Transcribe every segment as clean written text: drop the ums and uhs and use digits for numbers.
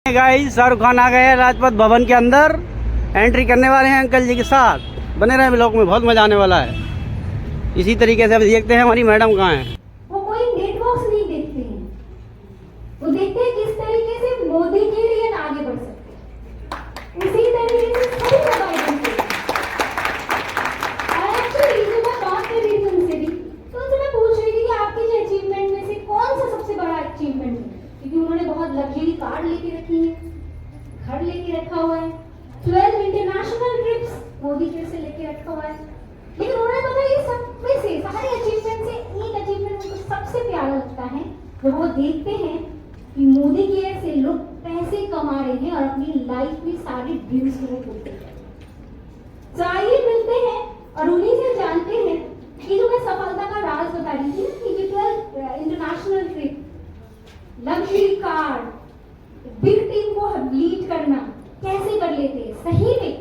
Guys, Shahrukh Khan आ गए हैं राजपथ भवन के अंदर। एंट्री करने वाले हैं अंकल जी के साथ। बने रहे ब्लॉग में, बहुत मजा आने वाला है। इसी तरीके से अब देखते हैं हमारी मैडम कहाँ हैं। वो कोई नेटवर्क्स नहीं देखते हैं, वो देखते हैं किस तरीके से मोदी के लिए आगे बढ़ सकते हैं। उसी तरीके से सभी दबाए बनते हैं। एक्चुअली जो मैं बात कर रही थी उनसे भी, तो उनसे मैं पूछ रही थी कि आपकी जो अचीवमेंट में से कौन सा सबसे बड़ा अचीवमेंट है, क्योंकि उन्होंने बहुत लग्जरी कार लेके रखी है, घर लेके रखा हुआ है, 12 इंटरनेशनल ट्रिप्स मोदी केयर से लेके रखा हुआ है। लेकिन उन्होंने बताया ये सब में से सारे अचीवमेंट से एक अचीवमेंट उनको सबसे प्यारा लगता है, वो देखते हैं कि मोदी केयर से लोग पैसे कमा रहे हैं और अपनी लाइफ में सारे ड्रीम्स पूरे करते हैं। तो आइए मिलते हैं और उन्हीं से जानते हैं कि जो मैं सफलता का राज बता रही थी ना, कि 12 international trip, luxury car, big team को लीड करना कैसे कर लेते हैं। सही में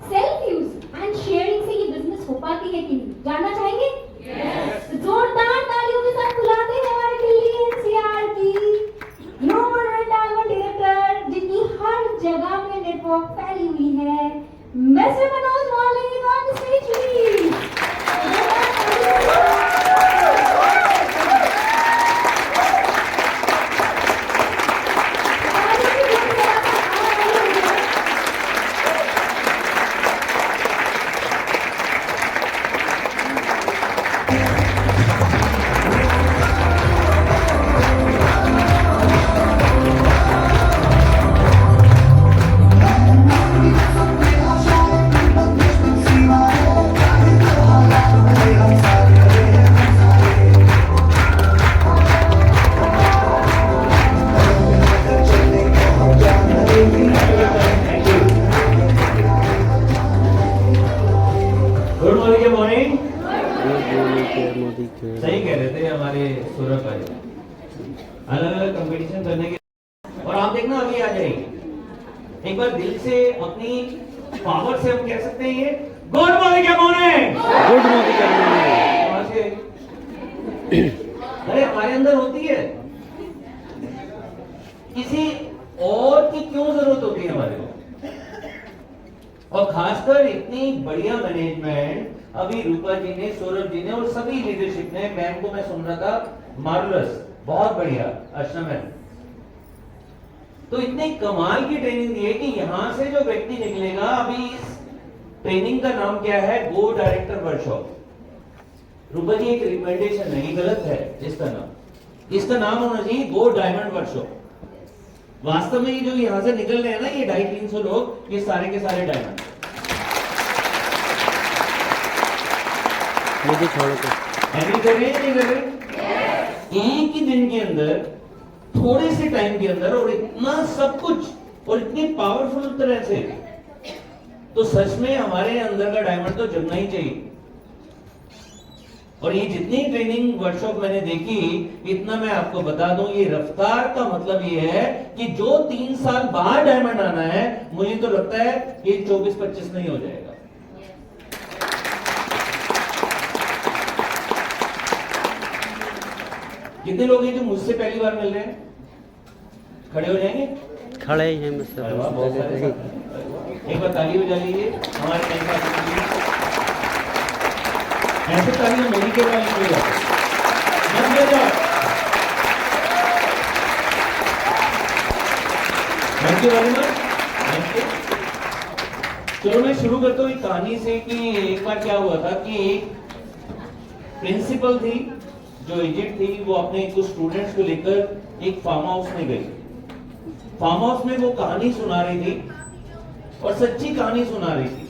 सेल्फ यूज एंड शेयरिंग से ये बिजनेस हो पाती है कि नहीं, जानना चाहेंगे? yes. जोरदार तालियों के साथ बुलाते हैं हमारे दिल्ली एनसीआर की ग्लोबल डायमंड डायरेक्टर, जिनकी हर जगह में नेटवर्क फैली हुई है, मिस्टर मनोज मौलिक ऑन स्टेज प्लीज। सही कह रहे थे हमारे सौरभ भाई, अलग अलग कंपटीशन करने के, और आप देखना अभी आ जाएंगे। एक बार दिल से अपनी पावर से हम कह सकते हैं ये गुड मॉर्निंग क्या मॉर्निंग, गुड मॉर्निंग। अरे हमारे अंदर होती है, किसी और की क्यों जरूरत होती है हमारे को। और खासकर इतनी बढ़िया मैनेजमेंट अभी रूपा जी ने, सौरभ जी ने और सभी लीडरशिप ने, मैम को मैं सुन रहा था, मार्वलस, बहुत बढ़िया अर्चना मैम। तो इतने कमाल की ट्रेनिंग दी है कि यहां से जो व्यक्ति निकलेगा, अभी इस ट्रेनिंग का नाम क्या है, गो डायरेक्टर वर्कशॉप। रूपा जी एक रिकमेंडेशन नहीं, गलत है इसका नाम होना चाहिए गो डायमंड वर्कशॉप। वास्तव में ये जो यहां से निकल रहे हैं ना, ये 250-300 लोग, ये सारे के सारे डायमंड। मुझे छोड़ो तो एग्री कर रहे हैं, नहीं कर रहे? एक ही दिन के अंदर, थोड़े से टाइम के अंदर, और इतना सब कुछ और इतनी पावरफुल तरह से, तो सच में हमारे अंदर का डायमंड तो जगना ही चाहिए। और ये जितनी ट्रेनिंग वर्कशॉप मैंने देखी, इतना मैं आपको बता दूं, ये रफ्तार का मतलब ये है कि जो 3 साल बाद डायमंड आना है, मुझे तो लगता है ये 24-25 नहीं हो जाएगा। कितने लोग हैं जो मुझसे पहली बार मिल रहे हैं? खड़े हो जाएंगे? खड़े ही हैं मुझसे। एक बार ताली बजा लीजिए हमारे ऐसे तालियां मोदी के बाद नहीं जाती। Thank you very much. चलो मैं शुरू करता हूँ एक कहानी से कि एक बार क्या हुआ था कि एक प्रिंसिपल थी जो एजेंट थी, वो अपने कुछ स्टूडेंट्स को लेकर एक फार्म हाउस में गई। फार्म हाउस में वो कहानी सुना रही थी और सच्ची कहानी सुना रही थी।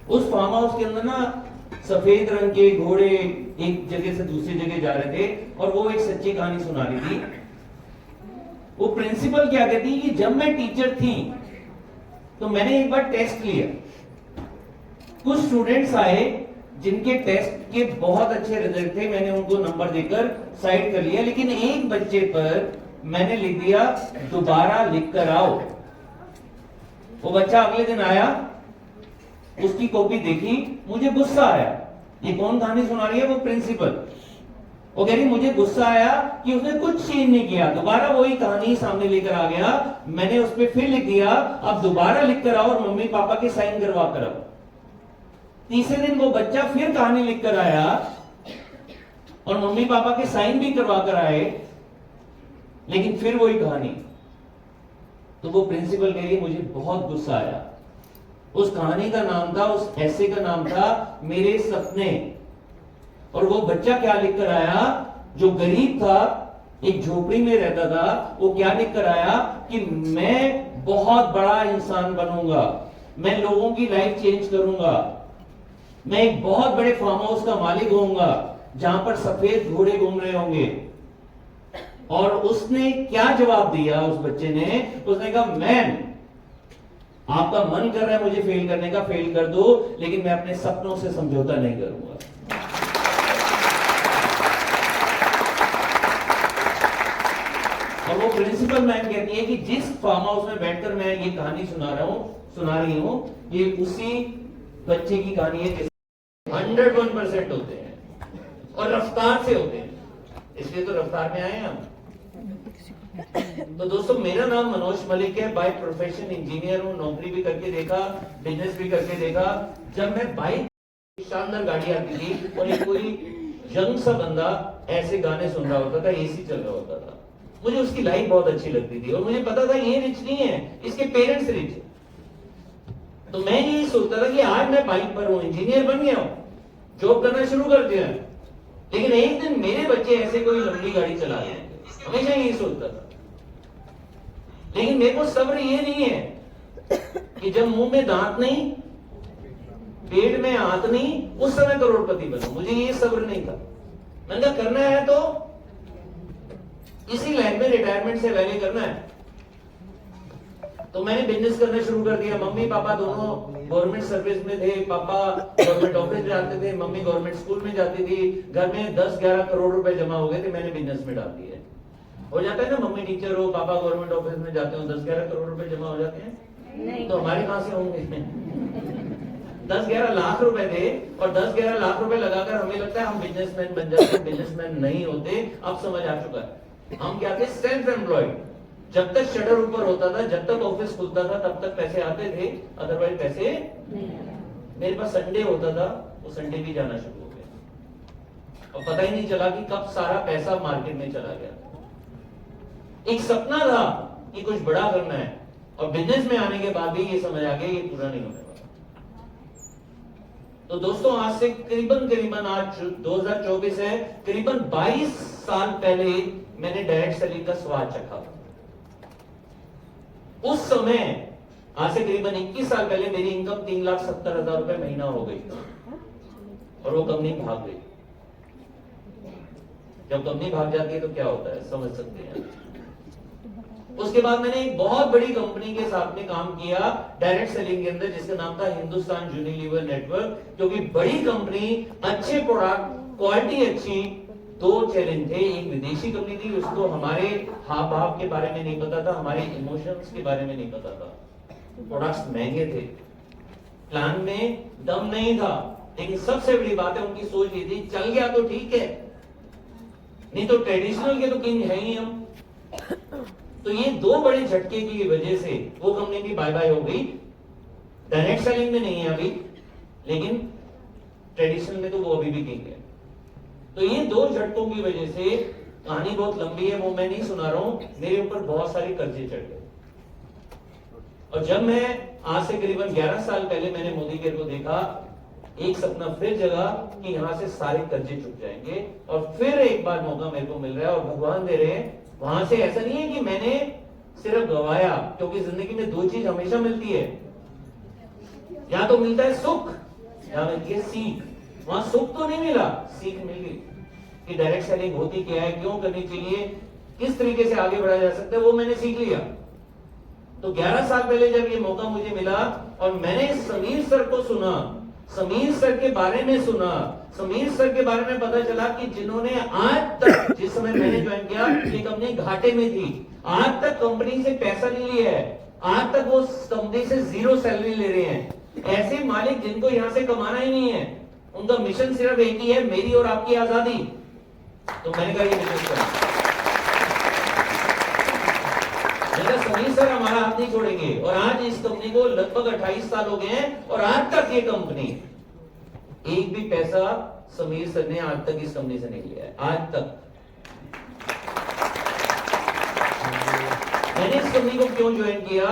उस फार्म हाउस के अंदर ना सफेद रंग के घोड़े एक जगह से दूसरी जगह जा रहे थे और वो एक सच्ची कहानी सुना रही थी। वो प्रिंसिपल क्या कहती कि जब मैं टीचर थी तो मैंने एक बार टेस्ट लिया, कुछ स्टूडेंट्स आए जिनके टेस्ट के बहुत अच्छे रिजल्ट थे, मैंने उनको नंबर देकर साइड कर लिया, लेकिन एक बच्चे पर मैंने लिख दिया दोबारा लिख कर आओ। वो बच्चा अगले दिन आया, उसकी कॉपी देखी, मुझे गुस्सा आया, ये कौन कहानी सुना रही है? वो प्रिंसिपल। वो कह रही मुझे गुस्सा आया कि उसने कुछ चेंज नहीं किया, दोबारा वही कहानी सामने लेकर आ गया, मैंने उस पर फिर लिख दिया, अब दोबारा लिख कर आओ और मम्मी पापा के साइन करवा कर आओ। तीसरे दिन वो बच्चा फिर कहानी लिख कर आया और मम्मी पापा के साइन भी करवा कर आए, लेकिन फिर वही कहानी। तो वो प्रिंसिपल कह रही मुझे बहुत गुस्सा आया। उस कहानी का नाम था, उस ऐसे का नाम था मेरे सपने। और वो बच्चा क्या लिख कर आया, जो गरीब था, एक झोपड़ी में रहता था, वो क्या लिख कर आया कि मैं बहुत बड़ा इंसान बनूंगा, मैं लोगों की लाइफ चेंज करूंगा, मैं एक बहुत बड़े फार्म हाउस का मालिक होऊंगा जहां पर सफेद घोड़े घूम रहे होंगे। और उसने क्या जवाब दिया उस बच्चे ने, उसने कहा मैम आपका मन कर रहा है मुझे फेल करने का, फेल कर दो, लेकिन मैं अपने सपनों से समझौता नहीं करूंगा। और वो प्रिंसिपल मैम कहती है कि जिस फार्म हाउस में बैठकर मैं ये कहानी सुना रही हूं, ये उसी बच्चे की कहानी है जिसमें 101% होते हैं और रफ्तार से होते हैं, इसलिए तो रफ्तार में आए हैं हम। तो दोस्तों मेरा नाम मनोज मलिक है, बाय प्रोफेशन इंजीनियर हूं, नौकरी भी करके देखा, बिजनेस भी करके देखा। जब मैं बाइक, शानदार गाड़ी आती थी और एक कोई यंग सा बंदा ऐसे गाने सुन रहा होता था, एसी चल रहा होता था, मुझे उसकी लाइफ बहुत अच्छी लगती थी और मुझे पता था ये रिच नहीं है, इसके पेरेंट्स रिच है। तो मैं यही सोचता था कि आज मैं बाइक पर हूं, इंजीनियर बन गया हूं, जॉब करना शुरू कर दिया, लेकिन एक दिन मेरे बच्चे ऐसे कोई लंबी गाड़ी चला रहे हैं, हमेशा यही सोचता था। लेकिन मेरे को सब्र ये नहीं है कि जब मुंह में दांत नहीं, पेट में हाथ नहीं, उस समय करोड़पति बनूं, मुझे ये सब्र नहीं था। मैंने कहा करना है तो इसी लाइन में रिटायरमेंट से पहले करना है। तो मैंने बिजनेस करना शुरू कर दिया। मम्मी पापा दोनों गवर्नमेंट सर्विस में थे, पापा गवर्नमेंट ऑफिस जाते थे, मम्मी गवर्नमेंट स्कूल में जाती थी, घर में 10-11 करोड़ रुपए जमा हो गए थे, मैंने बिजनेस में डाल दिए। हो जाता है ना, मम्मी टीचर हो, पापा गवर्नमेंट ऑफिस में जाते हो, 10-11 करोड़ रुपए जमा हो जाते हैं नहीं। तो हमारे कहां से होंगे 10-11 लाख रुपए थे और 10-11 लाख रुपए लगाकर हमें लगता है हम बिजनेसमैन बन जाते, बिजनेसमैन नहीं होते। अब समझ आ चुका है, हम क्या थे, सेल्फ एम्प्लॉयड। जब तक शटर ऊपर होता था, जब तक ऑफिस खुलता था, तब तक पैसे आते थे, अदरवाइज पैसे नहीं। मेरे पास संडे होता था, वो संडे भी जाना शुरू हो गया और पता ही नहीं चला कि कब सारा पैसा मार्केट में चला गया। एक सपना था कि कुछ बड़ा करना है और बिजनेस में आने के बाद भी ये समझ आ गया ये पूरा नहीं होने वाला। तो दोस्तों आज से करीबन आज 2024 है, करीबन 22 साल पहले मैंने डायरेक्ट सेलिंग का स्वाद चखा। उस समय आज से करीबन 21 साल पहले मेरी इनकम 3,70,000 रुपए महीना हो गई और वो कंपनी भाग गई। जब कंपनी भाग जाती है तो क्या होता है समझ सकते हैं। उसके बाद मैंने एक बहुत बड़ी कंपनी के साथ में काम किया डायरेक्ट सेलिंग के अंदर, जिसका नाम था हिंदुस्तान यूनिलीवर नेटवर्क, क्योंकि बड़ी कंपनी, अच्छे प्रोडक्ट, क्वालिटी अच्छी। दो चैलेंज थे, एक विदेशी कंपनी थी, उसको हमारे हाव भाव के बारे में नहीं पता था, हमारे इमोशंस के बारे में नहीं पता था, प्रोडक्ट्स महंगे थे, प्लान में दम नहीं था, लेकिन सबसे बड़ी बात है उनकी सोच ये थी चल गया तो ठीक है, नहीं तो ट्रेडिशनल के तो किंग है ही हम। तो ये दो बड़े झटके की वजह से वो कंपनी भी बाय बाय हो गई। डायरेक्ट सेलिंग में नहीं है अभी, लेकिन ट्रेडिशनल में तो वो अभी भी किंग है। तो ये दो झटकों की वजह से, कहानी बहुत लंबी है, वो मैं नहीं सुना रहा हूं, मेरे ऊपर बहुत सारे कर्जे चढ़ गए। और जब मैं आज से करीबन 11 साल पहले मैंने मोदी केयर को देखा, एक सपना फिर जगा कि यहां से सारे कर्जे चुक जाएंगे और फिर एक बार मौका मेरे को मिल रहा है और भगवान दे रहे हैं। वहां से ऐसा नहीं है कि मैंने सिर्फ गवाया, क्योंकि जिंदगी में दो चीज हमेशा मिलती है, या तो मिलता है सुख या मिलती है सीख। वहां सुख तो नहीं मिला, सीख मिल गई कि डायरेक्ट सेलिंग होती क्या है, क्यों करनी चाहिए, किस तरीके से आगे बढ़ाया जा सकता है, वो मैंने सीख लिया। तो 11 साल पहले जब ये मौका मुझे मिला और मैंने समीर सर को सुना, समीर सर के बारे में सुना, समीर सर के बारे में पता चला कि जिन्होंने आज तक, जिस समय मैंने ज्वाइन किया ये कंपनी घाटे में थी, आज तक कंपनी से पैसा नहीं लिया है, आज तक वो कंपनी से 0 सैलरी ले रहे हैं। ऐसे मालिक जिनको यहां से कमाना ही नहीं है, उनका मिशन सिर्फ एक ही है, मेरी और आपकी आजादी। तो मैंने कहा ये बिजनेस करना। समीर सर हमारा हाथ नहीं छोड़ेंगे। और आज इस कंपनी को लगभग 28 साल हो गए हैं और आज तक ये कंपनी एक भी पैसा समीर सर ने आज तक इस कंपनी से नहीं लिया है, आज तक। मैंने इस कंपनी को क्यों ज्वाइन किया?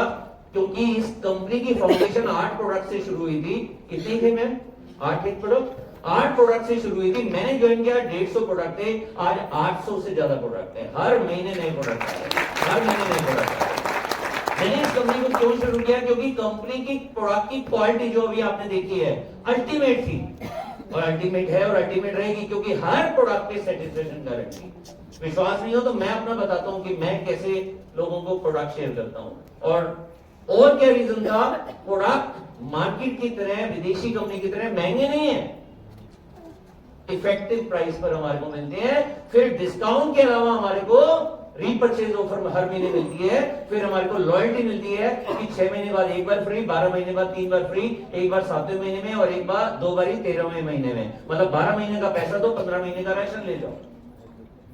क्योंकि इस कंपनी की फाउंडेशन 8 प्रोडक्ट से शुरू हुई थी। कितनी थे मैम? 8 प्रोडक्ट से शुरू हुई थी। मैंने ज्वाइन किया 150 प्रोडक्ट थे, आज 800 से ज्यादा प्रोडक्ट है। हर महीने नए प्रोडक्ट आ रहे हैं, हर महीने नए प्रोडक्ट आ रहे हैं। मैंने इस कंपनी को क्यों शुरू किया? क्योंकि कंपनी की प्रोडक्ट की क्वालिटी जो अभी आपने देखी है अल्टीमेट थी, और अल्टीमेट है और अल्टीमेट रहेगी, क्योंकि हर प्रोडक्ट पे सेटिस्फेक्शन गारंटी। विश्वास नहीं हो तो मैं अपना बताता हूं कि मैं कैसे लोगों को प्रोडक्ट शेयर करता हूं। और क्या रीजन था? प्रोडक्ट मार्केट की तरह, विदेशी कंपनी की तरह महंगे नहीं है, इफेक्टिव प्राइस पर हमारे को मिलते हैं। फिर डिस्काउंट के अलावा हमारे को रीपर्चेज ऑफर हर महीने मिलती है। फिर हमारे को लॉयल्टी मिलती है कि 6 महीने बाद एक बार फ्री, 12 महीने बाद 3 बार फ्री, एक बार 7वें महीने में और एक बार 2 बार 13वें महीने में। मतलब 12 महीने का पैसा दो, 15 महीने का राशन ले जाओ।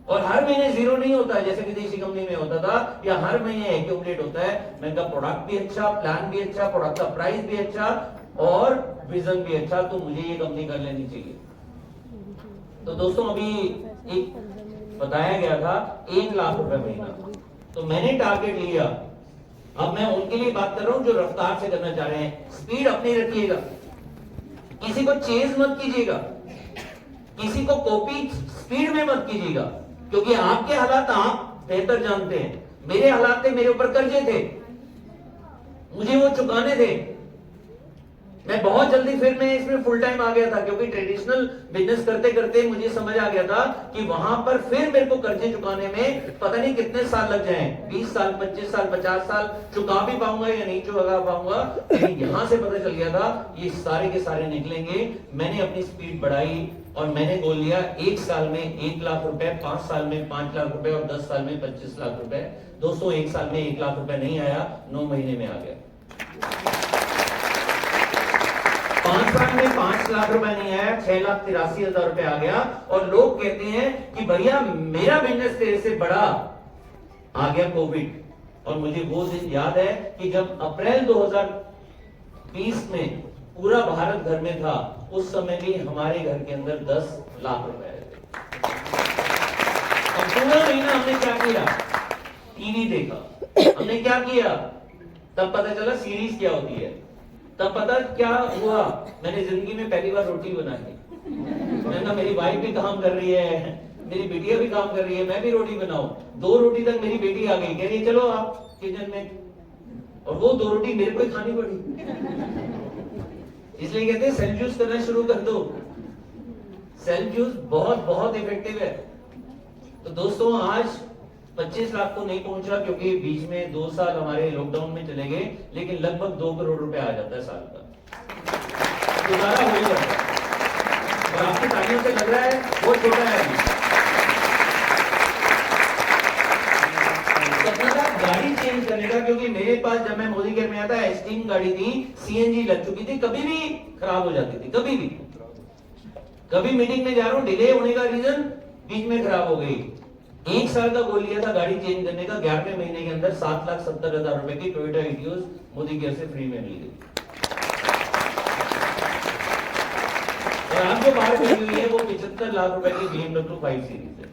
और हर महीने जीरो नहीं होता है जैसे विदेशी कंपनी में होता था, या हर महीने एक्यूमुलेट होता है। मैं प्रोडक्ट भी अच्छा, प्लान भी अच्छा, प्रोडक्ट का प्राइस भी अच्छा और विजन भी अच्छा, तो मुझे ये कंपनी कर लेनी चाहिए। तो दोस्तों अभी एक बताया गया था 1 लाख रुपए महीना, तो मैंने टारगेट लिया। अब मैं उनके लिए बात कर रहा हूं जो रफ्तार से करना चाह रहे हैं। स्पीड अपनी रखिएगा, किसी को चेज मत कीजिएगा, किसी को कॉपी स्पीड में मत कीजिएगा, क्योंकि आपके हालात आप बेहतर जानते हैं। मेरे हालात थे, मेरे ऊपर कर्जे थे, मुझे वो चुकाने थे। मैं बहुत जल्दी फिर मैं इसमें फुल टाइम आ गया था, क्योंकि ट्रेडिशनल बिजनेस करते करते मुझे समझ आ गया था कि वहां पर फिर मेरे को कर्जे चुकाने में पता नहीं कितने साल लग जाएं, 20 साल, 25 साल, 50 साल चुका भी पाऊंगा या नहीं चुका पाऊंगा। लेकिन यहां से पता चल गया था ये सारे के सारे निकलेंगे। मैंने अपनी स्पीड बढ़ाई और मैंने गोल लिया 1 साल में 1 लाख रुपए, 5 साल में 5 लाख रुपए और 10 साल में 25 लाख रुपए। दोस्तों 1 साल में 1 लाख रुपए नहीं आया, 9 महीने में आ गया। 5 साल में 5 लाख रुपए नहीं आया, 6,83,000 रुपए आ गया। और लोग कहते हैं कि भैया मेरा बिजनेस तेरे से बड़ा। आ गया कोविड, और मुझे वो दिन याद है कि जब अप्रैल 2020 में पूरा भारत घर में था, उस समय भी हमारे घर के अंदर 10 लाख रुपए आए थे। और पूरा महीना हमने क्या किया? टीवी देखा। हमने क्या किया? तब पता चला सीरीज क्या होती है। तब पता क्या हुआ? मैंने जिंदगी में पहली बार रोटी बनाई। मैंने कहा मेरी वाइफ भी काम कर रही है, मेरी बेटियां भी काम कर रही है, मैं भी रोटी बनाऊं। 2 रोटी तक मेरी बेटी आ गई, कह रही चलो आप किचन में, और वो 2 रोटी मेरे को ही खानी पड़ी। इसलिए कहते हैं सेल्फ यूज करना शुरू कर दो। सेल्फ यूज बहुत बहुत इफेक्टिव है। तो दोस्तों आज 25 लाख तो नहीं पहुंचा, क्योंकि बीच में 2 साल हमारे लॉकडाउन में चले गए, लेकिन लगभग 2 करोड़ रुपए आ जाता है साल का, गुजारा हो ही जाता है। और आपकी तालियों से लग रहा है वो छोटा है। सपना था गाड़ी चेंज करने का, क्योंकि मेरे पास जब मैं मोदी केयर में आया था एस्टीम गाड़ी थी, सीएनजी लग चुकी थी, कभी भी खराब हो जाती थी, कभी भी। कभी मीटिंग में जा रहा हूं, डिले होने का रीजन बीच में खराब हो गई। 1 साल का गोल लिया था गाड़ी चेंज करने का, 11वें महीने के अंदर 7,70,000 रुपए की टोयोटा इटियोस मोदी केयर से फ्री में मिल गई। और आप जो बात करी हुई है वो 75 लाख रुपए की BMW 5 सीरीज है।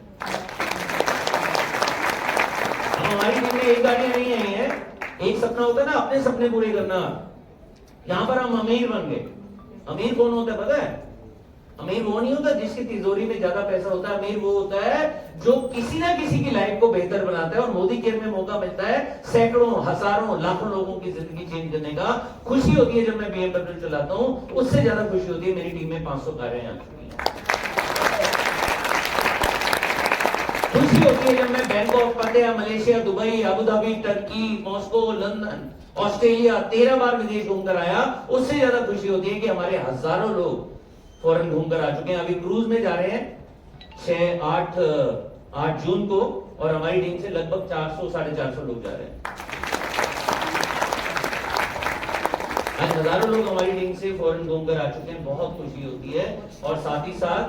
हमारी टीम में एक गाड़ी नहीं आई है। एक सपना होता है ना अपने सपने पूरे करना। यहां पर हम अमीर बन गए। अमीर कौन होता है पता है? अमीर वो नहीं होता जिसकी तिजोरी में ज्यादा पैसा होता है। अमीर वो होता है जो किसी ना किसी की लाइफ को बेहतर बनाता है। और मोदी केयर में मौका मिलता है सैकड़ों, हजारों, लाखों लोगों की जिंदगी चेंज करने का। खुशी होती है जब मैं BMW चलाता हूं, उससे ज्यादा खुशी होती है मेरी टीम में 500 कारें आ चुकी हैं। खुशी होती है जब मैं बैंकॉक, पटाया, Malaysia, Dubai, Abu Dhabi, Turkey, Moscow, London, Australia 13 बार विदेश घूमकर आया। उससे ज्यादा खुशी होती है कि हमारे हजारों लोग फॉरेन घूमकर आ चुके हैं। अभी क्रूज में जा रहे हैं 8 जून को, और हमारी टीम से लगभग 400-450 लोग जा रहे हैं। आज हजारों लोग हमारी टीम से फॉरेन घूमकर आ चुके हैं। बहुत खुशी होती है। और साथ ही साथ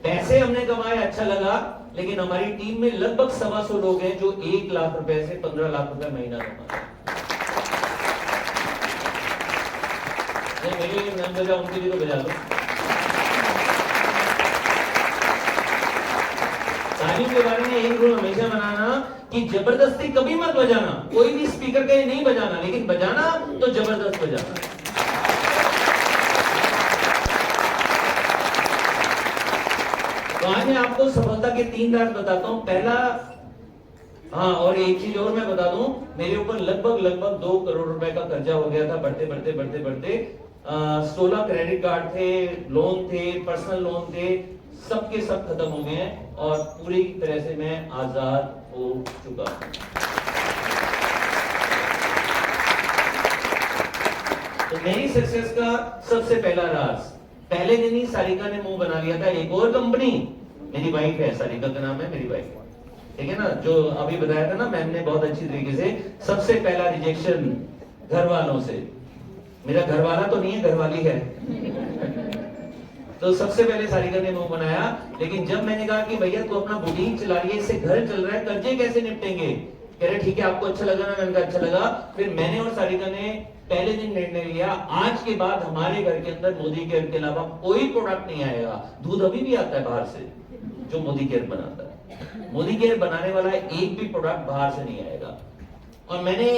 पैसे हमने कमाए, अच्छा लगा, लेकिन हमारी टीम में लगभग 125 लोग हैं जो 1 लाख रुपए से 15 लाख रुपए महीना कमाते हैं। मेरे लिए नाम बजा, उनके लिए तो बजा दो। तालियों के बारे में एक रूल हमेशा बनाना कि जबरदस्ती कभी मत बजाना। कोई भी स्पीकर कहे नहीं बजाना, लेकिन बजाना तो जबरदस्त बजाना। तो आज मैं आपको सफलता के 3 राज बताता हूं। पहला, हाँ, और एक चीज और मैं बता दूं, मेरे ऊपर लगभग 2 करोड़ रुपए का कर्जा हो गया था। बढ़ते 16 क्रेडिट कार्ड थे, लोन थे, पर्सनल लोन थे, सबके सब खत्म हो गए हैं और पूरी तरह से मैं आजाद हो चुका हूं। तो मेरी सक्सेस का सबसे पहला राज, पहले दिन ही सारिका ने मुंह बना लिया था। एक और कंपनी, मेरी वाइफ है, सारिका का नाम है मेरी वाइफ, ठीक है ना, जो अभी बताया था ना मैम ने बहुत अच्छी तरीके से। सबसे पहला रिजेक्शन घर वालों से, मेरा घर वाला तो नहीं है, घरवाली है। तो सबसे पहले सारिका ने मुंह बनाया। लेकिन जब मैंने कहा कि भैया तू अपना बुटीक चला रही है, इससे घर चल रहा है, कर्जे कैसे निपटेंगे, कह रहे ठीक है, आपको अच्छा लगा ना, मैंने कहा अच्छा लगा। फिर मैंने और सारिका ने पहले दिन निर्णय लिया, आज के बाद हमारे घर के अंदर मोदी केयर के अलावा कोई प्रोडक्ट नहीं आएगा। दूध अभी भी आता है बाहर से जो मोदी केयर बनाता है, मोदी केयर बनाने वाला एक भी प्रोडक्ट बाहर से नहीं आएगा। और मैंने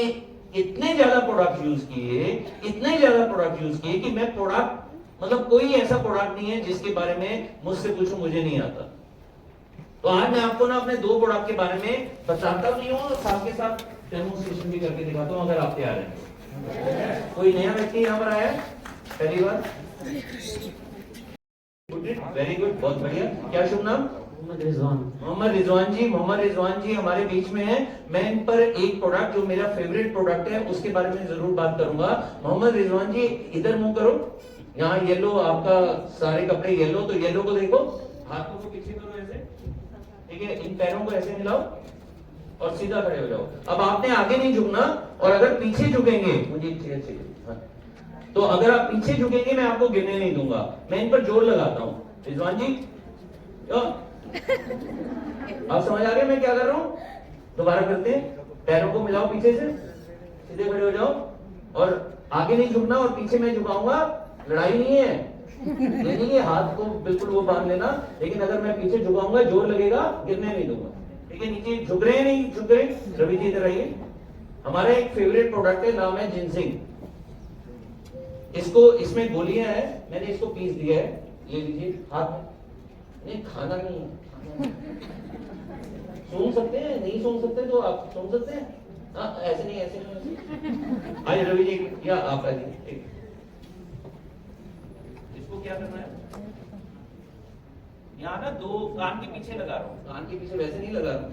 इतने ज्यादा प्रोडक्ट यूज किए कि मैं प्रोडक्ट, मतलब कोई ऐसा प्रोडक्ट नहीं है जिसके बारे में मुझसे पूछो मुझे नहीं आता। तो आज मैं आपको ना अपने 2 प्रोडक्ट के बारे में बताता नहीं हूँ, साथ के साथ डेमोन्स्ट्रेशन भी करके दिखाता हूँ अगर आप तैयार हैं। कोई नया व्यक्ति यहाँ पर आया पहली बार? वेरी गुड, बहुत बढ़िया। क्या शुभ नाम? मोहम्मद रिजवान जी हमारे बीच में है। मैं इन पर एक प्रोडक्ट जो मेरा फेवरेट प्रोडक्ट है उसके बारे में जरूर बात करूंगा। मोहम्मद रिजवान जी इधर मुंह करो, यहाँ येलो, आपका सारे कपड़े येलो, तो येलो को देखो, हाथों को पीछे करो ऐसे, ठीक है, इन पैरों को ऐसे मिलाओ और सीधा खड़े हो जाओ। अब आपने आगे नहीं झुकना, और अगर पीछे झुकेंगे, मुझे अच्छे तो अगर आप पीछे झुकेंगे मैं आपको गिरने नहीं दूंगा। मैं इन पर जोर लगाता हूं। रिजवान जी, आप समझ आ गए मैं क्या कर रहा हूं? दोबारा करते हैं, पैरों को मिलाओ पीछे से, सीधे खड़े हो जाओ और आगे नहीं झुकना, और पीछे मैं झुकाऊंगा, लड़ाई नहीं है, ये नहीं है हाथ को बिल्कुल वो बांध लेना, लेकिन अगर मैं पीछे झुकाऊंगा जोर लगेगा, गिरने नहीं दूंगा, ठीक है। नीचे झुक रहे हैं, नहीं झुक रहे? रवि जी इधर आइए। हमारा एक फेवरेट प्रोडक्ट है, नाम है जिनसिंग। इसको, इसमें गोलियां है, मैंने इसको पीस दिया है, ले लीजिए हाथ में। नहीं खाना नहीं है, सूंघ सकते हैं, नहीं सूंघ सकते तो आप सूंघ सकते हैं, हाँ ऐसे नहीं, ऐसे नहीं। आइए रवि जी, या आप आइए। इसको क्या करना है, यहाँ ना 2 कान के पीछे लगा रहा हूँ, कान के पीछे वैसे नहीं लगा रहा हूँ,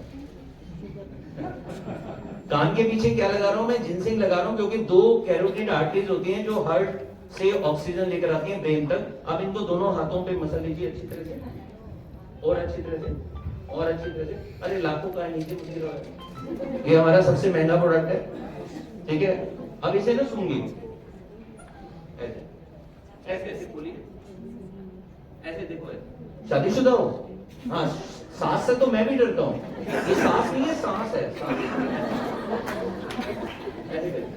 कान के पीछे क्या लगा रहा हूँ मैं, जिनसिंग लगा रहा हूँ, क्योंकि 2 कैरोटिड आर्टरीज होती हैं जो हार्ट से ऑक्सीजन लेकर आती हैं ब्रेन तक। अब इनको दोनों हाथों पे मसल लीजिए अच्छी तरह से, और अच्छी तरह से, और अच्छी तरह से। अरे लाखों का नीचे मुझे रहा है, ये हमारा सबसे महंगा प्रोडक्ट है, ठीक है। अब इसे ना सूंघिए, ऐसे ऐसे ऐसे खोलिए, ऐसे देखो, ऐसे। शादीशुदा हो? हाँ, सांस से तो मैं भी डरता हूँ, ये सांस नहीं है, सांस है, ऐसे करिए।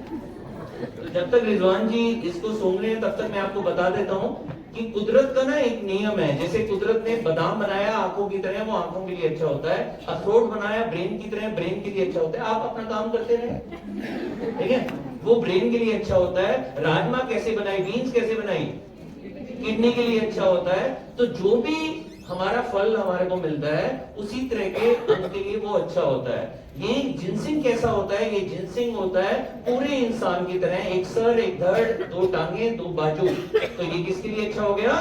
तो जब तक रिजवान जी इसको सूंघ रहे हैं तब तक मैं आपको बता देता हूं कि कुदरत का ना एक नियम है। जैसे कुदरत ने बादाम बनाया आंखों की तरह, वो आंखों के लिए अच्छा होता है। अखरोट बनाया ब्रेन की तरह, ब्रेन के लिए अच्छा होता है। आप अपना काम करते रहे, ठीक है, वो ब्रेन के लिए अच्छा होता है। राजमा कैसे बनाई, बीन्स कैसे बनाई, किडनी के लिए अच्छा होता है। तो जो भी हमारा फल हमारे को मिलता है उसी तरह के अंग के लिए वो अच्छा होता है। ये जिनसिंग कैसा होता है, ये जिनसिंग होता है पूरे इंसान की तरह, एक सर, एक धड़, 2 टांगे, 2 बाजू। तो ये किसके लिए अच्छा हो गया,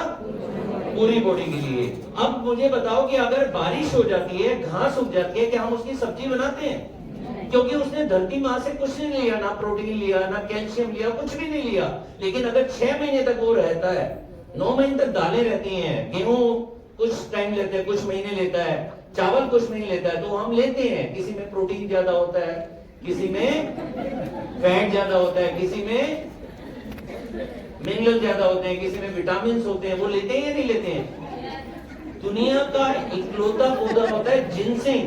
पूरी बॉडी के लिए। अब मुझे बताओ कि अगर बारिश हो जाती है, घास उग जाती है, क्या हम उसकी सब्जी बनाते हैं? क्योंकि उसने धरती मां से कुछ नहीं लिया, ना प्रोटीन लिया, ना कैल्शियम लिया, कुछ भी नहीं लिया। लेकिन अगर 6 महीने तक वो रहता है, 9 महीने तक दालें रहती हैं, गेहूं कुछ टाइम लेते हैं, कुछ महीने लेता है, चावल कुछ महीने लेता है, तो हम लेते हैं। किसी में प्रोटीन ज्यादा होता है, किसी में फैट ज्यादा होता है, किसी में मिनरल ज्यादा होते हैं, किसी में विटामिन होते हैं, वो लेते हैं या नहीं लेते हैं? दुनिया का इकलौता पौधा होता है जिनसिंग,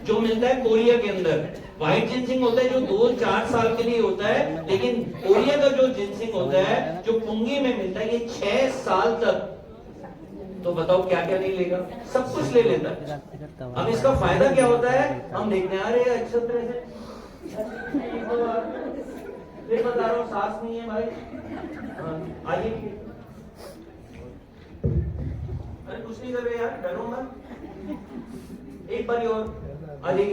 जो मिलता है कोरिया के अंदर। व्हाइट जिनसिंग होता है जो 2-4 साल के लिए होता है, लेकिन कोरिया का जो जिनसिंग होता है जो पुंगी में मिलता है ये 6 साल तक। तो बताओ क्या क्या नहीं लेगा, सब कुछ ले लेता है। अब इसका फायदा क्या होता है, हम देखने आ रहे हैं अच्छे तरह से। फिर बता रहा हूँ सांस नहीं है भाई, आइए। अरे कुछ नहीं कर रहे यार, डरो मत, एक बारी और आ जाइए।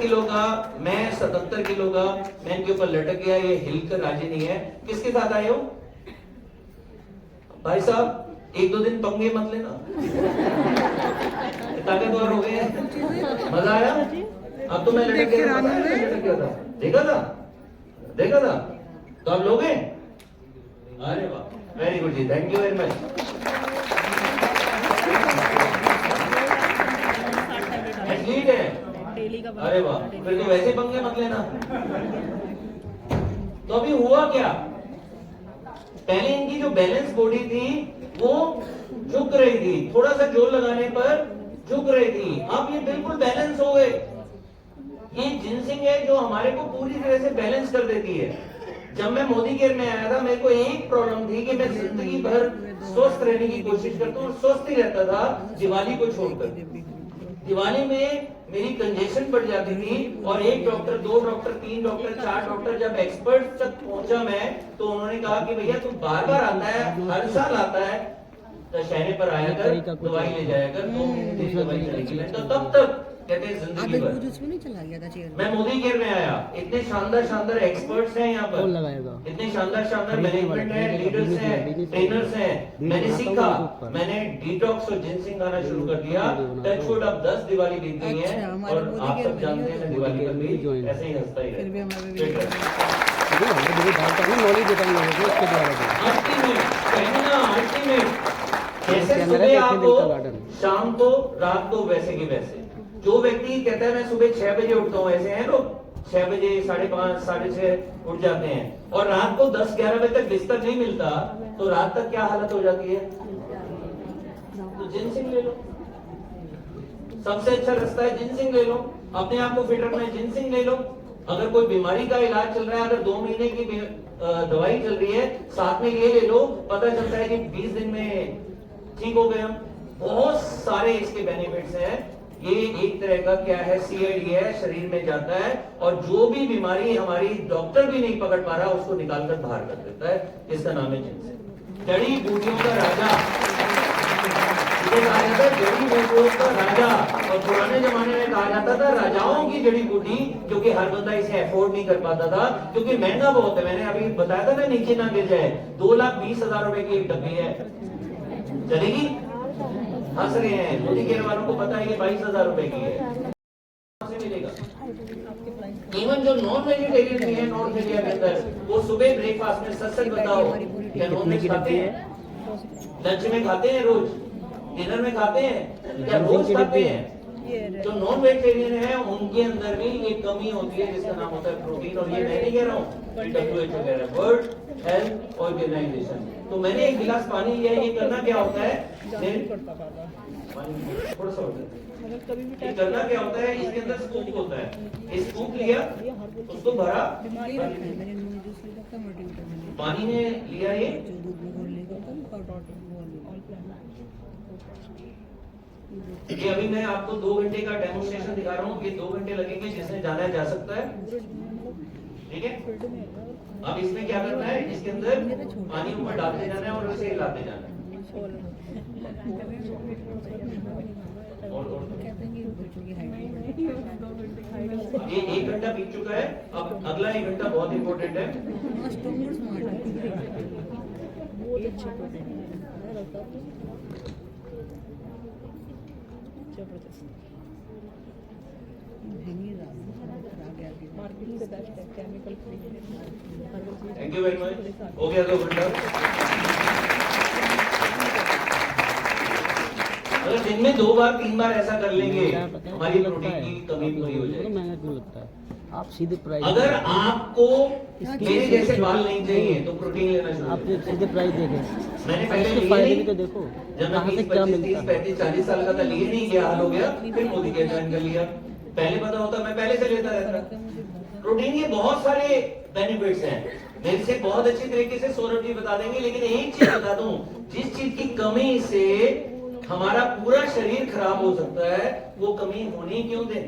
किलो का, मैं 77 किलो का, मैं इनके ऊपर लटक गया, ये हिलकर राजी नहीं है। किसके साथ आए हो भाई साहब? 1-2 दिन पंगे मत लेना, ताकतवर हो गए, मजा आया। अब तो मैं लटक गया था, देखा था तो आप लोगे। अरे वाह, वेरी गुड जी, thank you very much. Athlete है, अरे वाह, फिर तो वैसे पंगे मत लेना। तो अभी हुआ क्या, पहले इनकी जो बैलेंस बॉडी थी वो झुक रही थी, थोड़ा सा जोर लगाने पर झुक रही थी, अब ये बिल्कुल बैलेंस हो गए। ये जिनसिंग है जो हमारे को पूरी तरह से बैलेंस कर देती है। जब मैं मोदी केयर में आया था, मेरे को एक प्रॉब्लम थी कि मैं जिंदगी भर स्वस्थ रहने की कोशिश करता हूँ, स्वस्थ ही रहता था दिवाली को छोड़कर। दिवाली में मेरी कंजेशन बढ़ जाती थी और 1 डॉक्टर, 2 डॉक्टर, 3 डॉक्टर, 4 डॉक्टर, जब एक्सपर्ट तक पहुंचा मैं, तो उन्होंने कहा कि भैया तू बार बार आता है, हर साल आता है, दशहरे पर आया कर, दवाई ले जाया कर, 2 महीने दवाई चलेगी। तो तब तक कहते हैं जिंदगी भर। मैं मोदी केयर में आया, इतने शानदार एक्सपर्ट्स हैं यहाँ पर, इतने शानदार मैनेजमेंट है, लीडर्स हैं, ट्रेनर्स हैं। मैंने सीखा, मैंने डिटॉक्स और जिनसिंग खाना शुरू कर दिया। टचवुड अब 10 दिवाली बीत गई है और आप सब जानते हैं मैं दिवाली पर भी ऐसे ही हंसता ही रहता। जैसे सुबह आप हो, शाम को, रात को, वैसे के वैसे। जो व्यक्ति कहता है मैं सुबह 6 बजे उठता हूँ, ऐसे हैं लोग 6 बजे, 5:30, 6:30 उठ जाते हैं और रात को 10-11 बजे तक बिस्तर नहीं मिलता, तो रात तक क्या हालत हो जाती है। तो जिनसिंग ले लो, सबसे अच्छा रास्ता है जिनसिंग ले लो, अपने आप को फिट रखना है, जिनसिंग ले लो। अगर कोई बीमारी का इलाज चल रहा है, अगर 2 महीने की दवाई चल रही है, साथ में ये ले लो, पता चलता है कि 20 दिन में ठीक हो गए हम। बहुत सारे इसके बेनिफिट्स हैं। ये एक तरह का क्या है, CID है, शरीर में जाता है और जो भी बीमारी हमारी डॉक्टर भी नहीं पकड़ पा रहा उसको निकालकर बाहर कर देता है। इसका नाम है जिनसिंग, जड़ी बूटियों का राजा। कहा जाता है जड़ी बूटियों का राजा, और पुराने जमाने में कहा जाता था राजाओं की जड़ी बूटी, क्योंकि हर बंदा इसे अफोर्ड नहीं कर पाता था, क्योंकि महंगा बहुत है। मैंने अभी बताया था ना, नीचे ना गिर जाए, 2,20,000 रुपए की एक डब्बी है, चलेगी? हंस रहे हैं, मोदी केयर वालों को पता है ये 22,000 रुपए की है, से मिलेगा। इवन जो नॉन वेजिटेरियन भी है नॉर्थ इंडिया के अंदर, वो सुबह ब्रेकफास्ट में सच बताओ क्या नॉन वेज खाते हैं? लंच में खाते हैं, रोज डिनर में खाते हैं, क्या रोज खाते हैं? जो नॉन वेजिटेरियन है उनके अंदर भी एक कमी होती है जिसका नाम होता है प्रोटीन। और ये मैं नहीं कह रहा हूँ, WHO कह रहा है, वर्ल्ड हेल्थ ऑर्गेनाइजेशन। तो मैंने एक गिलास पानी लिया, ये करना क्या होता है, थोड़ा सा ये करना क्या होता है, इसके अंदर स्कूप होता है, स्कूप लिया, उसको भरा, पानी में लिया ये अभी मैं आपको 2 घंटे का डेमोन्स्ट्रेशन दिखा रहा हूँ। ये 2 घंटे लगेंगे, जिसने जाना जा सकता है, ठीक है। अब इसमें क्या करना है, इसके अंदर पानी ऊपर डालते जाना है और उसे हिलाते जाना है। ये 1 घंटा बीत चुका है, अब अगला 1 घंटा बहुत इंपॉर्टेंट है। Thank you very much. हो गया 2 घंटा। अगर दिन में 2 बार 3 बार ऐसा कर लेंगे, हमारी प्रोटीन की कमी पूरी हो जाएगी। महंगा क्यों लगता है? आप सीधे प्राइस, अगर आपको मेरे जैसे बाल नहीं चाहिए तो प्रोटीन लेना शुरू आप करें। सीधे प्राइस देखें, मैंने पहले इसके लिए फायदे नहीं, भी तो देखो जब मैं कहाँ से 20, क्या 25, मिलता 30, है। 35, 40 साल का था, लिए नहीं, क्या हाल हो गया, फिर मोदी के ज्वाइन कर लिया। पहले पता होता मैं पहले से लेता रहता। प्रोटीन के बहुत सारे बेनिफिट्स हैं, मेरे से बहुत अच्छी तरीके से सौरभ जी बता देंगे, लेकिन एक चीज बता दूं, जिस चीज की कमी से हमारा पूरा शरीर खराब हो सकता है, वो कमी होनी क्यों दे?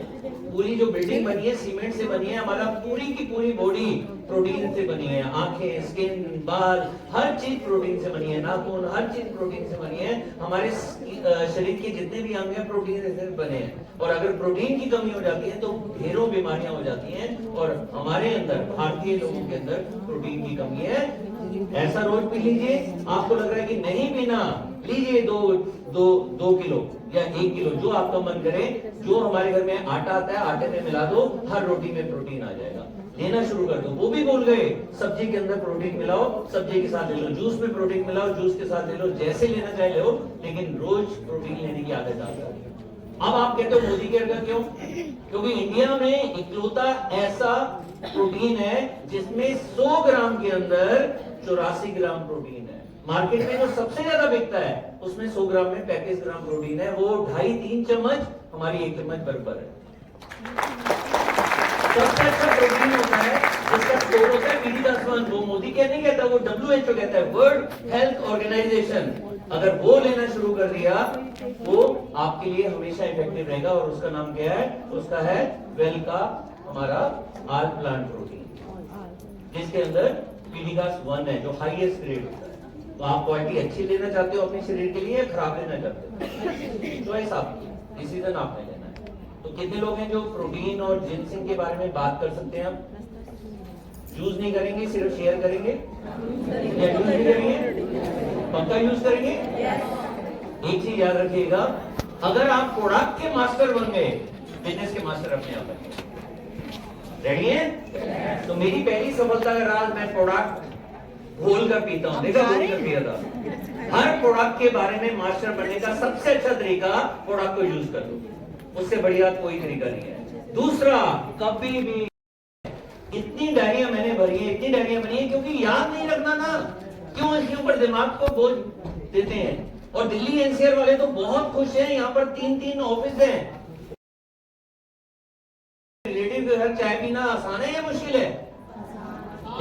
पूरी जो बिल्डिंग बनी है सीमेंट से बनी है, हमारा पूरी की पूरी बॉडी प्रोटीन से बनी है, आंखें, स्किन, बाल, हर चीज प्रोटीन से बनी है, नाखून, हर चीज प्रोटीन से बनी है। हमारे शरीर के जितने भी अंग हैं प्रोटीन से बने हैं, और अगर प्रोटीन की कमी हो जाती है तो ढेरों बीमारियां हो जाती हैं, और हमारे अंदर, भारतीय लोगों के अंदर प्रोटीन की कमी है। ऐसा रोज पी लीजिए, आपको लग रहा है कि नहीं पीना, लीजिए 2 किलो या 1 किलो, जो आपका मन करे। जो हमारे घर में आटा आता है, आटे में मिला दो, हर रोटी में प्रोटीन आ जाएगा। लेना शुरू कर दो। वो भी भूल गए, सब्जी के अंदर प्रोटीन मिलाओ, सब्जी के साथ ले लो, जूस में प्रोटीन मिलाओ, जूस के साथ ले लो, जैसे लेना चाहे ले लो, लेकिन रोज प्रोटीन लेने की आदत डालो। अब आप कहते हो मोदी केयर का क्यों? क्योंकि इंडिया में इकलौता ऐसा प्रोटीन है जिसमें 100 ग्राम के अंदर 84 ग्राम प्रोटीन है। मार्केट में जो सबसे ज्यादा बिकता है उसमें 100 ग्राम में 35 ग्राम प्रोटीन है, वो 2.5-3 चम्मच हमारी 1 चम्मच बराबर है। सबसे अच्छा प्रोटीन होता है जिसका स्कोर होता है वीडिदास-1, वो मोदी क्या नहीं कहता, वो WHO कहता है, वर्ल्ड हेल्थ ऑर्गेनाइजेशन। अगर वो लेना शुरू कर दिया वो आपके लिए हमेशा इफेक्टिव रहेगा, और उसका नाम क्या है? उसका है वेल का हमारा आल प्लांट प्रोटीन, जिसके अंदर वीडिदास-1 है, जो हाईएस्ट ग्रेड होता है। तो आप क्वालिटी अच्छी लेना चाहते हो अपने शरीर के लिए, खराब लेना चाहते हो, चॉइस आपकी, डिसीजन आपने लेना है। तो कितने लोग हैं जो प्रोटीन और जिंसिंग के बारे में बात कर सकते हैं? आप यूज नहीं करेंगे, सिर्फ शेयर करेंगे, या यूज नहीं करेंगे? पक्का यूज करेंगे? एक चीज याद रखिएगा, अगर आप प्रोडक्ट के मास्टर बन गए, बिजनेस के मास्टर अपने आप बन गए। रेडी है? तो मेरी पहली सफलता का राज, मैं प्रोडक्ट घोल कर पीता हूं। देखा घोल कर पिया था। हर प्रोडक्ट के बारे में मास्टर बनने का सबसे अच्छा तरीका, प्रोडक्ट को यूज कर लो, उससे बढ़िया कोई तरीका नहीं है। दूसरा, कभी भी इतनी डायरिया मैंने भरी है, इतनी डायरिया बनी है, क्योंकि याद नहीं रखना ना, क्यों इसके ऊपर दिमाग को बोझ देते हैं। और दिल्ली एनसीआर वाले तो बहुत खुश हैं, यहाँ पर 3-3 ऑफिस हैं। रिलेटिव के घर चाय पीना आसान है या मुश्किल है?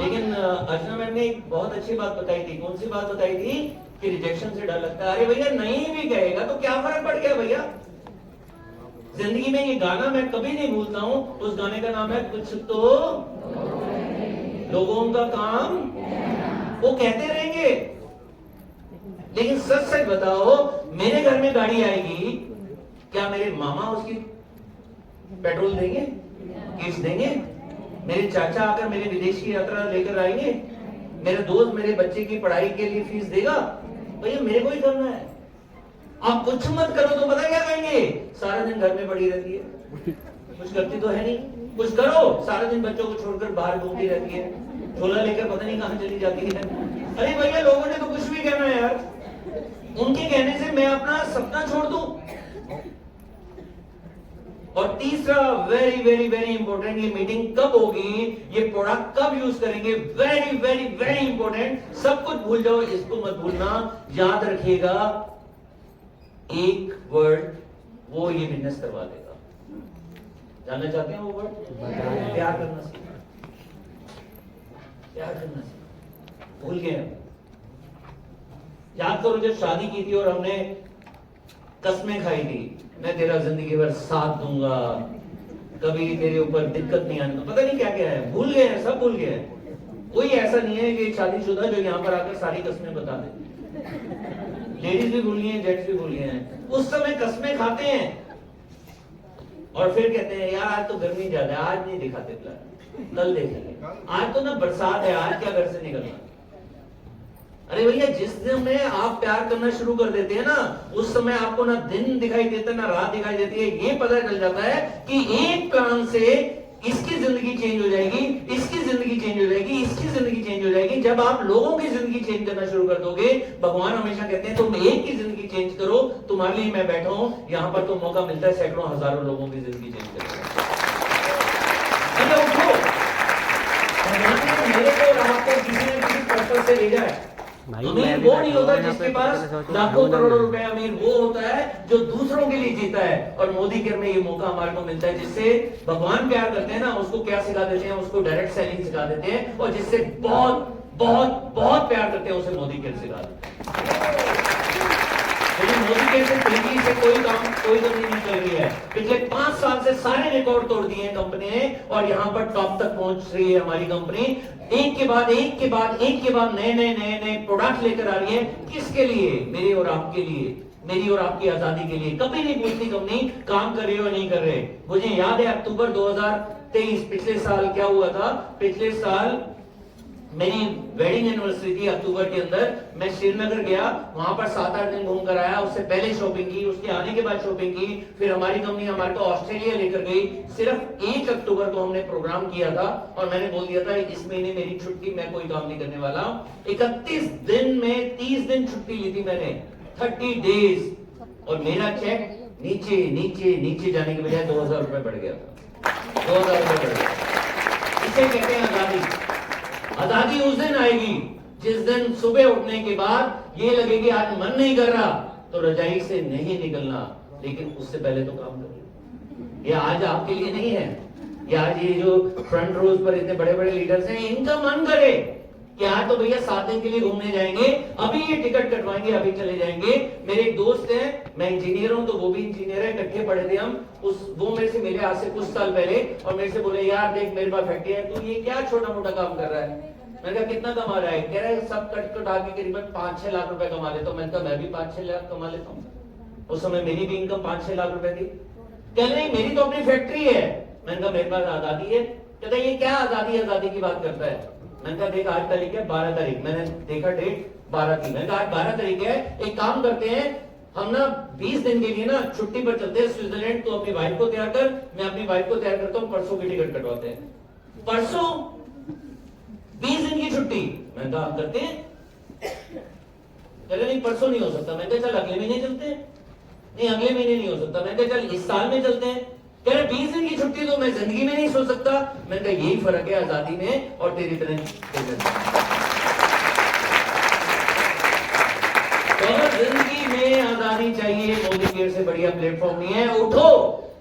लेकिन अर्चना मैम ने एक बहुत अच्छी बात बताई थी। कौन सी बात बताई थी? कि रिजेक्शन से डर लगता है। अरे भैया, नहीं भी कहेगा तो क्या फर्क पड़ गया भैया। जिंदगी में ये गाना मैं कभी नहीं भूलता हूं, उस गाने का नाम है कुछ तो लोगों का काम वो कहते रहेंगे। लेकिन सच सच बताओ, मेरे घर में गाड़ी आएगी, क्या मेरे मामा उसकी पेट्रोल देंगे, किस्त देंगे? मेरे चाचा आकर मेरे विदेश की यात्रा लेकर आएंगे? मेरे दोस्त मेरे बच्चे की पढ़ाई के लिए फीस देगा? भैया मेरे को ही करना है। आप कुछ मत करो तो पता क्या कहेंगे? सारा दिन घर में पड़ी रहती है, कुछ करती तो है नहीं। कुछ करो, सारा दिन बच्चों को छोड़कर बाहर घूमती रहती है, झोला लेकर पता नहीं कहां चली जाती है। अरे भैया, लोगों ने तो कुछ भी कहना है यार, उनके कहने से मैं अपना सपना छोड़ दूं? और तीसरा, वेरी वेरी वेरी इंपॉर्टेंट, ये मीटिंग कब होगी, ये प्रोडक्ट कब यूज करेंगे, वेरी वेरी वेरी इंपॉर्टेंट। सब कुछ भूल जाओ, इसको मत भूलना, याद रखिएगा, एक वर्ड वो ये बिजनेस करवा देगा। जानना चाहते हैं वो वर्ड? प्यार करना सीखो, प्यार करना सीखो। भूल गए? याद करो, जब शादी की थी और हमने कसमें खाई थी, मैं तेरा जिंदगी भर साथ दूंगा, कभी तेरे ऊपर दिक्कत नहीं आने, तो पता नहीं क्या क्या है। भूल गए हैं, सब भूल गए हैं। कोई ऐसा नहीं है कि शादीशुदा जो यहाँ पर आकर सारी कस्में बता दे। लेडीज भी भूल गए हैं, जेंट्स भी भूल गए हैं। उस समय कस्में खाते हैं और फिर कहते हैं यार आज तो गर्मी ज्यादा है, आज नहीं दिखाते प्लान, कल देखेंगे। आज तो ना बरसात है, आज क्या घर से निकलना। अरे भैया, जिस दिन में आप प्यार करना शुरू कर देते हैं ना, उस समय आपको ना दिन दिखाई देता है ना रात दिखाई देती है। ये पता चल जाता है कि एक प्लान से इसकी जिंदगी चेंज हो जाएगी, इसकी जिंदगी चेंज हो जाएगी, इसकी जिंदगी चेंज हो जाएगी। जब आप लोगों की जिंदगी चेंज करना शुरू कर दोगे, भगवान हमेशा कहते हैं तुम एक की जिंदगी चेंज करो तो तुम्हारे लिए मैं बैठा हूं, यहाँ पर तो मौका मिलता है सैकड़ों हजारों लोगों की जिंदगी चेंज करने का। उठो, भगवान ने मेरे को और आपको किसी न किसी पर्पस से भेजा है। अमीर वो नहीं होता जिसके पास लाखों करोड़ों रुपए, अमीर वो होता है जो दूसरों के लिए जीता है। और मोदी केयर में ये मौका हमारे को मिलता है, जिससे भगवान प्यार करते हैं ना, उसको क्या सिखा देते हैं, उसको डायरेक्ट सेलिंग सिखा देते हैं, और जिससे बहुत बहुत बहुत प्यार करते हैं उसे मोदी केयर सिखा देते हैं। लेकिन मोदी केयर से तेजी से कोई कमी नहीं चल रही है। पिछले 5 साल से सारे रिकॉर्ड तोड़ दिए हैं कंपनी ने, और यहाँ पर टॉप तक पहुंच रही है हमारी कंपनी। एक के बाद नए प्रोडक्ट लेकर आ रही है। किसके लिए? मेरे और आपके लिए, मेरी और आपकी आजादी के लिए। कभी नहीं पूछती कंपनी काम कर रही हो नहीं कर रहे। मुझे याद है अक्टूबर 2023, पिछले साल क्या हुआ था, पिछले साल मेरी वेडिंग एनिवर्सरी थी अक्टूबर के अंदर। मैं श्रीनगर गया, वहां पर 7-8 दिन घूम कर आया। उससे पहले शॉपिंग की, उसके आने के बाद शॉपिंग की। फिर हमारी कंपनी हमारे को ऑस्ट्रेलिया लेकर गई। सिर्फ 1 अक्टूबर को हमने प्रोग्राम किया था, और मैंने बोल दिया था इस महीने मेरी छुट्टी, मैं कोई काम नहीं करने वाला। 31 दिन में 30 दिन छुट्टी ली थी मैंने, 30 डेज। और मेरा चेक नीचे नीचे नीचे जाने के बजाय 2000 रुपए बढ़ गया था। 2000 रुपए बढ़ गया। इसे कहते हैं आजादी। आजादी उस दिन आएगी जिस दिन सुबह उठने के बाद ये लगे कि आज मन नहीं कर रहा तो रजाई से नहीं निकलना, लेकिन उससे पहले तो काम करिए। ये आज आपके लिए नहीं है, ये आज ये जो फ्रंट रोज पर इतने बड़े बड़े लीडर्स हैं, इनका मन करे कि आज तो भैया 7 दिन के लिए घूमने जाएंगे, अभी ये टिकट कटवाएंगे, अभी चले जाएंगे। मेरे एक दोस्त है, मैं इंजीनियर हूं तो वो भी इंजीनियर है, इकट्ठे पढ़े थे हम। वो मेरे से मिले आज से कुछ साल पहले, और मेरे से बोले यार देख मेरे पास फैक्ट्री है, तू ये क्या छोटा मोटा काम कर रहा है। मैंने कहा कितना कमा रहा है? कह रहा है सब कट कटा के करीबन 5-6 लाख रुपए कमा लेता हूँ। मैंने कहा मैं भी 5-6 लाख कमा लेता हूँ। उस समय मेरी भी इनकम 5-6 लाख रुपए थी। कह रहे मेरी तो अपनी फैक्ट्री है। मैंने कहा मेरे पास आजादी है। कहता ये क्या आजादी की बात करता है। मैंने कहा देख आज तारीख है 12 तारीख, मैंने देखा डेट 12 की। मैंने कहा आज 12 तारीख है, एक काम करते हैं हम ना 20 दिन के लिए ना छुट्टी पर चलते हैं स्विट्जरलैंड। तो अपनी वाइफ को तैयार कर, मैं अपनी वाइफ को तैयार करता हूँ, परसों की टिकट कटवाते हैं। परसों 20 दिन की छुट्टी। मैंने कहा करते हैं। नहीं परसों नहीं हो सकता। मैंने कहा चल अगले महीने चलते हैं। नहीं अगले महीने नहीं हो सकता। मैंने कहा चल इस साल में चलते हैं। कह रहे 20 दिन की छुट्टी तो मैं जिंदगी में नहीं सोच सकता। मैंने कहा यही फर्क है आजादी में और तेरी तरह। तो जिंदगी में आजादी चाहिए, मोदी केयर से बढ़िया प्लेटफॉर्म नहीं है। उठो,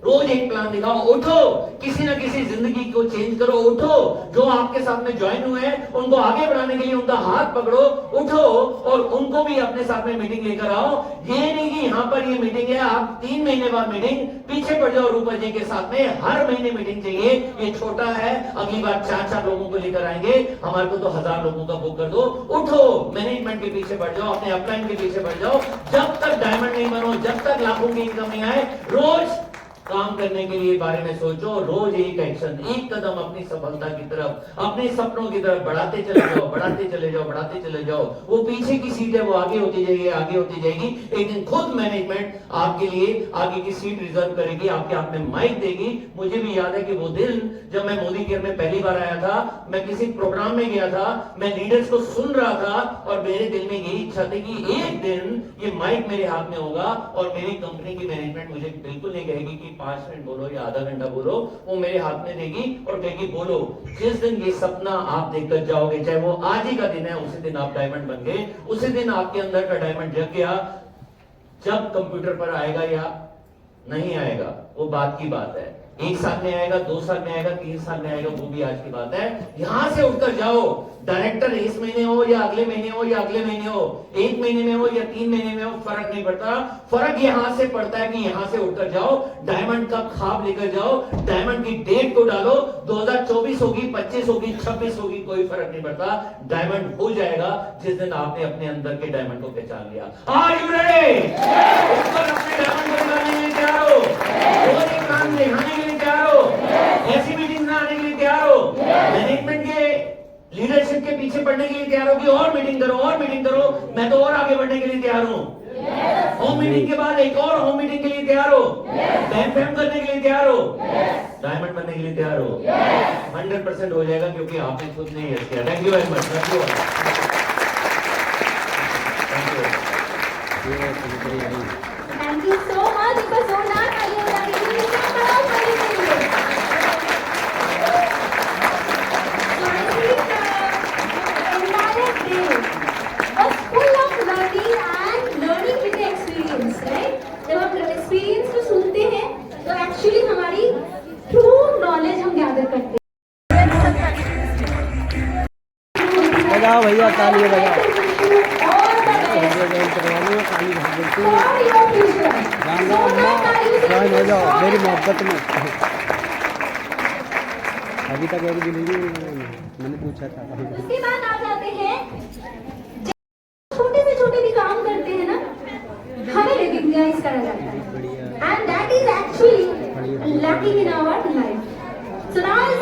रोज एक प्लान दिखाओ, उठो, किसी ना किसी जिंदगी को चेंज करो। उठो, जो आपके साथ में ज्वाइन हुए हैं उनको आगे बढ़ाने के लिए उनका हाथ पकड़ो। उठो और उनको भी अपने साथ में मीटिंग लेकर आओ। ये नहीं कि यहाँ पर ये मीटिंग है, आप 3 महीने बाद मीटिंग, पीछे पड़ जाओ रूपा जी के साथ में, हर महीने मीटिंग चाहिए। ये छोटा है, अगली बार 4-4 लोगों को लेकर आएंगे, हमारे को तो 1000 लोगों का बुक कर दो। उठो, मैनेजमेंट के पीछे बढ़ जाओ, अपने अपलाइन के पीछे बढ़ जाओ। जब तक डायमंड नहीं बनो, जब तक लाखों की इनकम नहीं आए, रोज काम करने के लिए बारे में सोचो। रोज एक एक्शन, एक कदम अपनी सफलता की तरफ, अपने सपनों की तरफ बढ़ाते चले जाओ, बढ़ाते चले जाओ, बढ़ाते चले जाओ। वो पीछे की सीट है वो आगे होती जाएगी, आगे होती जाएगी। एक दिन खुद मैनेजमेंट आपके लिए आगे की सीट रिजर्व करेगी, आपके हाथ में माइक देगी। मुझे भी याद है कि वो दिन जब मैं मोदी केयर में पहली बार आया था, मैं किसी प्रोग्राम में गया था, मैं लीडर्स को सुन रहा था, और मेरे दिल में यही इच्छा थी कि एक दिन ये माइक मेरे हाथ में होगा और मेरी कंपनी की मैनेजमेंट मुझे बिल्कुल नहीं कहेगी कि 5 मिनट बोलो या आधा घंटा बोलो, वो मेरे हाथ में देगी और कहेगी बोलो। जिस दिन ये सपना आप देखकर जाओगे, चाहे वो आज ही का दिन है, उसी दिन आप डायमंड बन गए, उसी दिन आपके अंदर का डायमंड जग गया। जब कंप्यूटर पर आएगा या नहीं आएगा वो बात की बात है। 1 साल में आएगा, 2 साल में आएगा, 3 साल में आएगा, वो भी आज की बात है। यहां से उठकर जाओ। डायरेक्टर इस महीने हो या अगले महीने हो या अगले महीने हो, 1 महीने में हो या 3 महीने में हो, फर्क नहीं पड़ता। फर्क यहां से पड़ता है कि यहां से उठकर जाओ, डायमंड का ख्वाब लेकर जाओ, डायमंड की डेट को डालो। 2024 होगी, 25 होगी, 26 होगी, कोई फर्क नहीं पड़ता। डायमंड हो जाएगा जिस दिन आपने अपने अंदर के डायमंड को पहचान लिया। Are you ready? अपने डायमंड को निकालने के लिए तैयार हो? रोज एक काम दिखाने के लिए तैयार हो? ऐसी मीटिंग में आने के लिए तैयार हो? मैनेजमेंट के लीडरशिप के पीछे पड़ने के लिए तैयार हो कि और मीटिंग करो, और मीटिंग करो, मैं तो और आगे बढ़ने के लिए तैयार हूं। होम मीटिंग के बाद एक और होम मीटिंग के लिए तैयार हो? बैंक फैम करने के लिए तैयार हो? डायमंड बनने के लिए तैयार हो? 100% हो जाएगा, क्योंकि आपने खुद नहीं यस किया। Thank you very much. Thank you. Thank you so much. एक बार जोरदार तालियां बजा दीजिए इतना बड़ा उपलब्धि के लिए। So I think entire day was full of learning and learning with the experience, right? जब हम एक्सपीरियंस को सुनते हैं तो एक्चुअली हमारी ट्रू नॉलेज हम गैदर करते हैं। बजाओ भैया तालियां बजाओ। All the best ताली भर देती for your future. गाना अम्मा ज्वाइन हो जाओ मेरी मोहब्बत में। अभी तक एक भी नहीं मैंने पूछा था। उसके बाद आ जाते हैं छोटे से छोटे भी काम करते हैं ना हमें रिकग्नाइज करा जाता है and that is actually lacking in our life. So now is